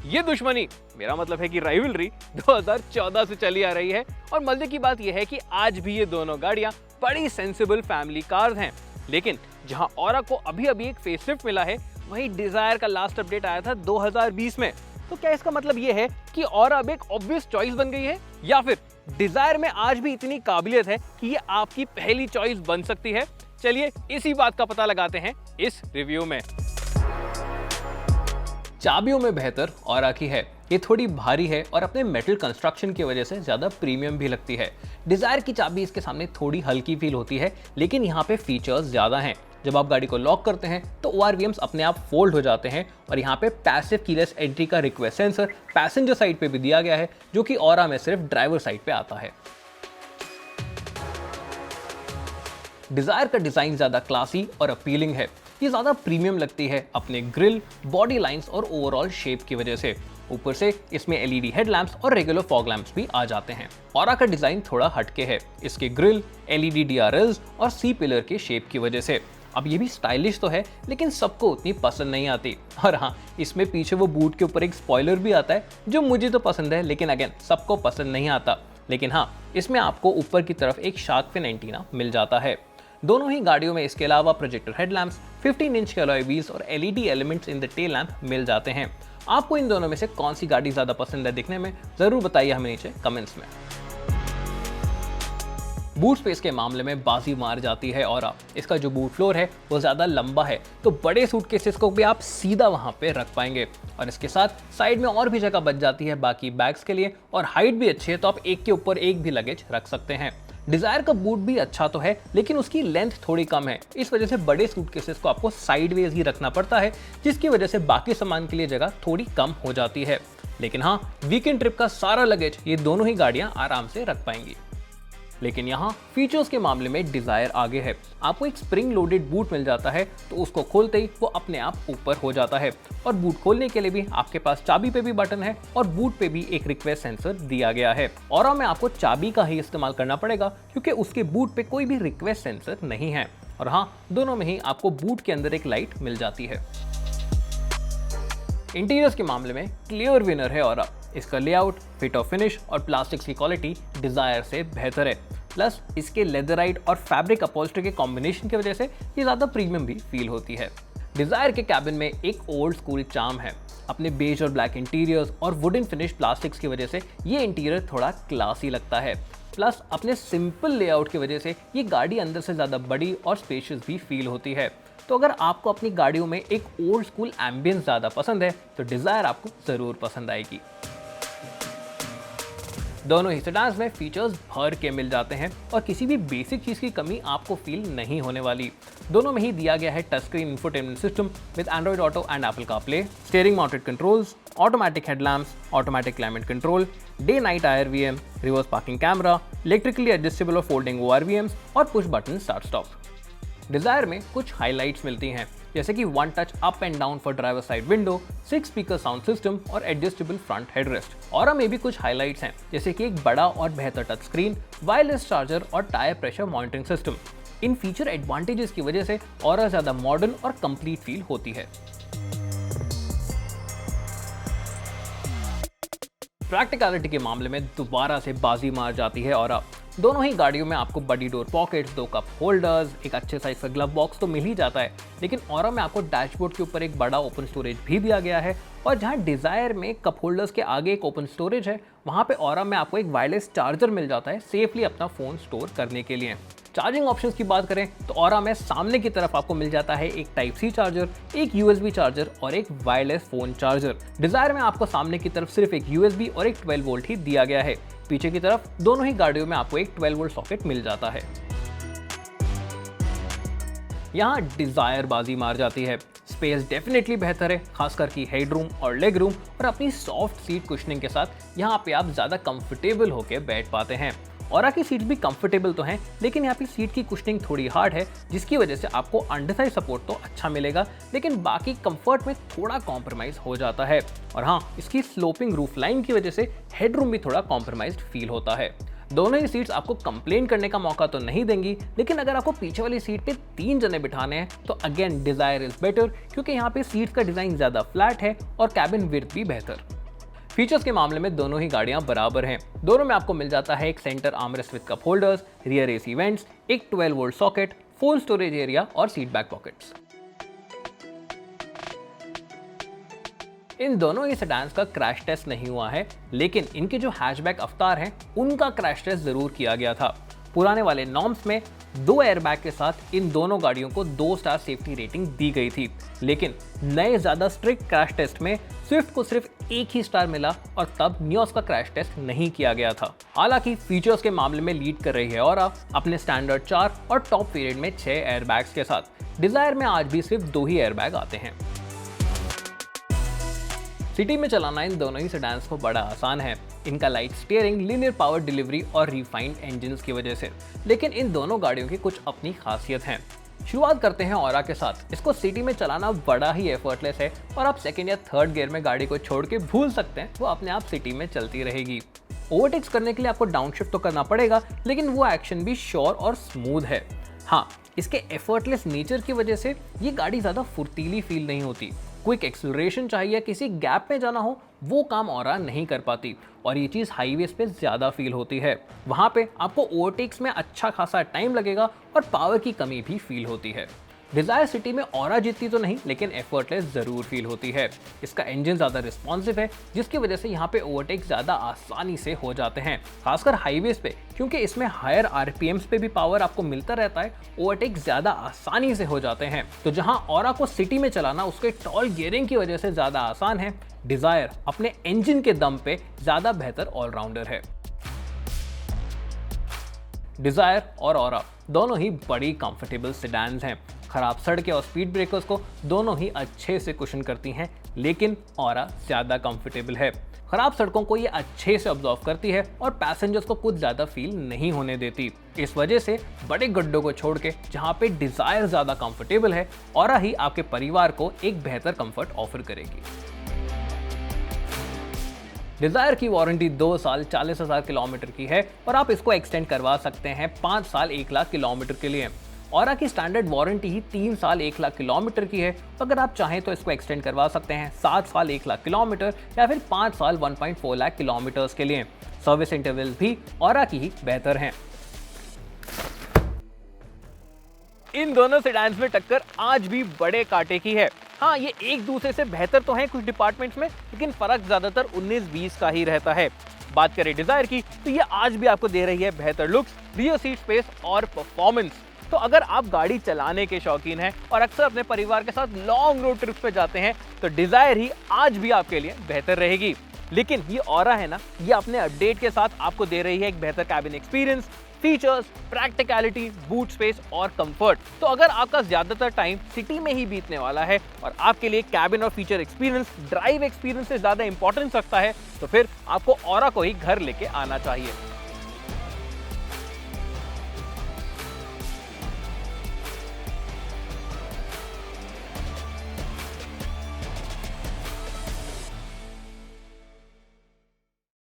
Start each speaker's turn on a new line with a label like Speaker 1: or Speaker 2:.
Speaker 1: ये दुश्मनी, मेरा मतलब है कि राइवलरी 2014 से चली आ रही है और मजे की बात यह है कि आज भी ये दोनों गाड़ियां बड़ी सेंसिबल फैमिली कार्स हैं। लेकिन जहां ऑरा को अभी अभी एक फेसलिफ्ट मिला है, वहीं डिजायर का लास्ट अपडेट आया था 2020 में। तो क्या इसका मतलब ये है कि ऑरा अब एक ऑब्वियस चॉइस बन गई है, या फिर डिजायर में आज भी इतनी काबिलियत है कि ये आपकी पहली चॉइस बन सकती है? चलिए इसी बात का पता लगाते हैं इस रिव्यू में। चाबियों में बेहतर ऑरा की है। ये थोड़ी भारी है और अपने मेटल कंस्ट्रक्शन की वजह से ज्यादा प्रीमियम भी लगती है। डिजायर की चाबी इसके सामने थोड़ी हल्की फील होती है, लेकिन यहाँ पे फीचर्स ज्यादा हैं। जब आप गाड़ी को लॉक करते हैं तो ORVMs अपने आप फोल्ड हो जाते हैं और यहाँ पे पैसिव कीलेस एंट्री का रिक्वेस्ट सेंसर पैसेंजर साइड पे भी दिया गया है, जो कि ऑरा में सिर्फ ड्राइवर साइड पे आता है। डिजायर का डिजाइन ज्यादा क्लासी और अपीलिंग है। ये ज्यादा प्रीमियम लगती है अपने ग्रिल, बॉडी लाइंस और ओवरऑल शेप की वजह से। ऊपर से इसमें LED हेडलैम्प्स और रेगुलर फॉग लैंप्स भी आ जाते हैं। ऑरा का डिजाइन थोड़ा हटके है, इसके ग्रिल, LED DRLs और C पिलर के शेप की वजह से। अब ये भी स्टाइलिश तो है, लेकिन सबको उतनी पसंद नहीं आती। और हाँ, इसमें पीछे वो बूट के ऊपर एक स्पॉइलर भी आता है, जो मुझे तो पसंद है, लेकिन अगेन सबको पसंद नहीं आता। लेकिन हाँ, इसमें आपको ऊपर की तरफ एक शार्क फिन एंटीना मिल जाता है। दोनों ही गाड़ियों में इसके अलावा प्रोजेक्टर हेडलैम्प्स, 15 इंच के अलॉय व्हील्स और LED elements in the tail lamp मिल जाते हैं। आपको इन दोनों में से कौन सी गाड़ी ज्यादा पसंद है दिखने में, जरूर बताइए हमें नीचे कमेंट्स में। बूट स्पेस के मामले में बाजी मार जाती है ऑरा। इसका जो बूट फ्लोर है वो ज्यादा लंबा है, तो बड़े सूटकेसेस को भी आप सीधा वहां पे रख पाएंगे। और इसके साथ साइड में और भी जगह बच जाती है बाकी बैग्स के लिए, और हाइट भी अच्छी है, तो आप एक के ऊपर एक भी लगेज रख सकते हैं। डिजायर का बूट भी अच्छा तो है, लेकिन उसकी लेंथ थोड़ी कम है। इस वजह से बड़े सूटकेसेस को आपको साइडवेज ही रखना पड़ता है, जिसकी वजह से बाकी सामान के लिए जगह थोड़ी कम हो जाती है। लेकिन हाँ, वीकेंड ट्रिप का सारा लगेज ये दोनों ही गाड़ियां आराम से रख पाएंगी। लेकिन यहाँ फीचर्स के मामले में डिजायर आगे है। आपको एक स्प्रिंग लोडेड बूट मिल जाता है, तो उसको खोलते ही वो अपने आप ऊपर हो जाता है। और बूट खोलने के लिए भी आपके पास चाबी पे भी बटन है और बूट पे भी एक रिक्वेस्ट सेंसर दिया गया है। ऑरा में आपको चाबी का ही इस्तेमाल करना पड़ेगा, क्योंकि उसके बूट पे कोई भी रिक्वेस्ट सेंसर नहीं है। और हाँ, दोनों में ही आपको बूट के अंदर एक लाइट मिल जाती है। इंटीरियर्स के मामले में क्लियर विनर है ऑरा। इसका लेआउट, फिट और फिनिश और प्लास्टिक्स की क्वालिटी डिजायर से बेहतर है। प्लस इसके लेदराइट और फैब्रिक अपहोल्स्ट्री के कॉम्बिनेशन की वजह से ये ज्यादा प्रीमियम भी फील होती है। डिजायर के कैबिन में एक ओल्ड स्कूल चार्म है। अपने बेज और ब्लैक इंटीरियर्स और वुडन फिनिश प्लास्टिक्स की वजह से ये इंटीरियर थोड़ा क्लासी लगता है। प्लस अपने सिंपल लेआउट की वजह से ये गाड़ी अंदर से ज्यादा बड़ी और स्पेशियस भी फील होती है। तो अगर आपको अपनी गाड़ियों में एक ओल्ड स्कूल एम्बियंस ज्यादा पसंद है, तो डिजायर आपको जरूर पसंद आएगी। दोनों ही सेडान्स में फीचर्स भर के मिल जाते हैं और किसी भी बेसिक चीज की कमी आपको फील नहीं होने वाली। दोनों में ही दिया गया है touch screen infotainment system with Android auto and Apple CarPlay, steering mounted controls, automatic headlamps, automatic climate control, day night IRVM, reverse parking camera, electrically adjustable और फोल्डिंग ORVMs और push button start stop. Dzire में कुछ highlights मिलती हैं, जैसे कि 1 touch up and down for driver side window, 6 speaker sound system और adjustable front headrest. Aura में भी कुछ हाइलाइट्स हैं, जैसे कि एक बड़ा और बेहतर टच स्क्रीन, वायरलेस चार्जर और टायर प्रेशर मॉनिटरिंग सिस्टम। इन फीचर एडवांटेजेस की वजह से ऑरा ज्यादा मॉडर्न और कंप्लीट फील होती है। प्रैक्टिकलिटी के मामले में दोबारा से बाजी मार जाती है ऑरा। दोनों ही गाड़ियों में आपको बड़ी डोर पॉकेट्स, 2 कप होल्डर्स, एक अच्छे साइज का ग्लव बॉक्स तो मिल ही जाता है, लेकिन ऑरा में आपको डैशबोर्ड के ऊपर एक बड़ा ओपन स्टोरेज भी दिया गया है। और जहां डिजायर में कप होल्डर्स के आगे एक ओपन स्टोरेज है, वहां पे ऑरा में आपको एक वायरलेस चार्जर मिल जाता है सेफली अपना फोन स्टोर करने के लिए। चार्जिंग ऑप्शंस की बात करें तो ऑरा में सामने की तरफ आपको मिल जाता है एक Type-C चार्जर, एक USB चार्जर और एक वायरलेस फोन चार्जर। डिजायर में आपको सामने की तरफ सिर्फ एक USB और एक 12 वोल्ट ही दिया गया है। पीछे की तरफ दोनों ही गाड़ियों में आपको एक 12 वोल्ट सॉकेट मिल जाता है। यहाँ डिजायर बाजी मार जाती है। स्पेस डेफिनेटली बेहतर है, खासकर कि हेडरूम और लेग रूम, और अपनी सॉफ्ट सीट कुशनिंग के साथ यहाँ पे आप ज्यादा कंफर्टेबल होकर बैठ पाते हैं। ऑरा की सीट भी कंफर्टेबल तो हैं, लेकिन यहाँ पे सीट की कुशनिंग थोड़ी हार्ड है, जिसकी वजह से आपको अंडरसाइड सपोर्ट तो अच्छा मिलेगा, लेकिन बाकी कंफर्ट में थोड़ा कॉम्प्रोमाइज हो जाता है। और हाँ, इसकी स्लोपिंग रूफ लाइन की वजह से हेडरूम भी थोड़ा कॉम्प्रोमाइज्ड फील होता है। दोनों ही सीट्स आपको कंप्लेन करने का मौका तो नहीं देंगी, लेकिन अगर आपको पीछे वाली सीट पे 3 जने बिठाने हैं तो अगेन डिजायर इज बेटर, क्योंकि यहाँ पे सीट्स का डिजाइन ज्यादा फ्लैट है और कैबिन विड्थ भी बेहतर। फीचर्स के मामले में दोनों ही गाड़ियां बराबर हैं। दोनों में आपको मिल जाता है एक centre armrest with cup holders, rear AC vents, एक 12 volt socket, full storage area और सीट बैक पॉकेट्स। इन दोनों ही सेडान्स का क्रैश टेस्ट नहीं हुआ है, लेकिन इनके जो हैचबैक अवतार हैं उनका क्रैश टेस्ट जरूर किया गया था। पुराने वाले नॉर्म्स में 2 एयरबैग के साथ इन दोनों गाड़ियों को 2 स्टार सेफ्टी रेटिंग दी गई थी, लेकिन नए ज्यादा स्ट्रिक्ट क्रैश टेस्ट में स्विफ्ट को सिर्फ 1 ही स्टार मिला और तब नियोस का क्रैश टेस्ट नहीं किया गया था। हालांकि फीचर्स के मामले में लीड कर रही है ऑरा अपने स्टैंडर्ड 4 और टॉप वेरिएंट में 6 एयरबैग्स के साथ। डिजायर में आज भी सिर्फ 2 ही एयरबैग आते हैं। सिटी में चलाना इन दोनों ही सेडान्स को बड़ा आसान है, इनका light steering, linear power delivery और रिफाइंड इंजन्स की वजह से। लेकिन इन दोनों गाड़ियों की कुछ अपनी खासियत हैं। शुरुआत करते हैं ऑरा के साथ। इसको सिटी में चलाना बड़ा ही एफर्टलेस है और आप सेकंड या थर्ड गियर में गाड़ी को छोड़ के भूल सकते हैं, वो अपने आप सिटी में चलती रहेगी। ओवरटेक्स करने के लिए आपको डाउनशिफ्ट तो करना पड़ेगा, लेकिन वो एक्शन भी श्योर और स्मूथ है। हाँ, इसके एफर्टलेस नेचर की वजह से ये गाड़ी ज़्यादा फुर्तीली फील नहीं होती। क्विक एक्सेलरेशन चाहिए, किसी गैप में जाना हो, वो काम ऑरा नहीं कर पाती और ये चीज़ हाईवेज पे ज़्यादा फील होती है। वहाँ पे आपको ओवरटेक्स में अच्छा खासा टाइम लगेगा और पावर की कमी भी फील होती है। डिजायर सिटी में ऑरा जीतती तो नहीं, लेकिन एफर्टलेस जरूर फील होती है। इसका इंजन ज़्यादा रिस्पॉन्सिव है, जिसकी वजह से यहाँ पे ओवरटेक ज़्यादा आसानी से हो जाते हैं, खासकर हाईवेज पे, क्योंकि इसमें हायर आरपीएम्स पे भी पावर आपको मिलता रहता है। ओवरटेक ज़्यादा आसानी से हो जाते हैं। तो जहाँ ऑरा को सिटी में चलाना उसके टॉल गियरिंग की वजह से ज़्यादा आसान है, डिजायर अपने इंजन के दम पे ज़्यादा बेहतर ऑलराउंडर है। डिजायर और ऑरा दोनों ही बड़ी कंफर्टेबल सेडान्स हैं। खराब सड़कें और स्पीड ब्रेकर्स को दोनों ही अच्छे से कुशन करती हैं, लेकिन ऑरा ज़्यादा कंफर्टेबल है। खराब सड़कों को ये अच्छे से ऑब्जर्व करती है और पैसेंजर्स को कुछ ज़्यादा फील नहीं होने देती। इस वजह से बड़े गड्ढों को छोड़ के जहाँ पे डिजायर ज़्यादा कंफर्टेबल है, ऑरा ही आपके परिवार को एक बेहतर कंफर्ट ऑफर करेगी। डिजायर की वारंटी 2 साल 40,000 किलोमीटर की है और आप इसको एक्सटेंड करवा सकते हैं 5 साल 1 लाख किलोमीटर के लिए। ऑरा की स्टैंडर्ड वारंटी ही 3 साल 1 लाख किलोमीटर की है, तो अगर आप चाहें तो इसको एक्सटेंड करवा सकते हैं 7 साल 1 लाख किलोमीटर या फिर 5 साल 1.4 लाख किलोमीटर्स के लिए। सर्विस इंटरवल भी ऑरा की ही बेहतर हैं। इन दोनों सेडान्स में टक्कर आज भी बड़े कांटे की है। हाँ, ये एक दूसरे से बेहतर तो हैं कुछ डिपार्टमेंट्स में, लेकिन फर्क ज्यादातर 19-20 का ही रहता है। बात करें डिजायर की, तो ये आज भी आपको दे रही है बेहतर लुक्स, रियर सीट स्पेस और परफॉर्मेंस। तो अगर आप गाड़ी चलाने के शौकीन हैं और अक्सर अपने परिवार के साथ लॉन्ग रोड ट्रिप्स पे जाते हैं, तो डिजायर ही आज भी आपके लिए बेहतर रहेगी। लेकिन ये ऑरा है ना, ये अपने अपडेट के साथ आपको दे रही है एक बेहतर cabin experience, features, practicality, boot space और कंफर्ट। तो अगर आपका ज्यादातर टाइम सिटी में ही बीतने वाला है और आपके लिए कैबिन और फीचर एक्सपीरियंस ड्राइव एक्सपीरियंस से ज्यादा इंपॉर्टेंस रखता है, तो फिर आपको ऑरा को ही घर लेके आना चाहिए।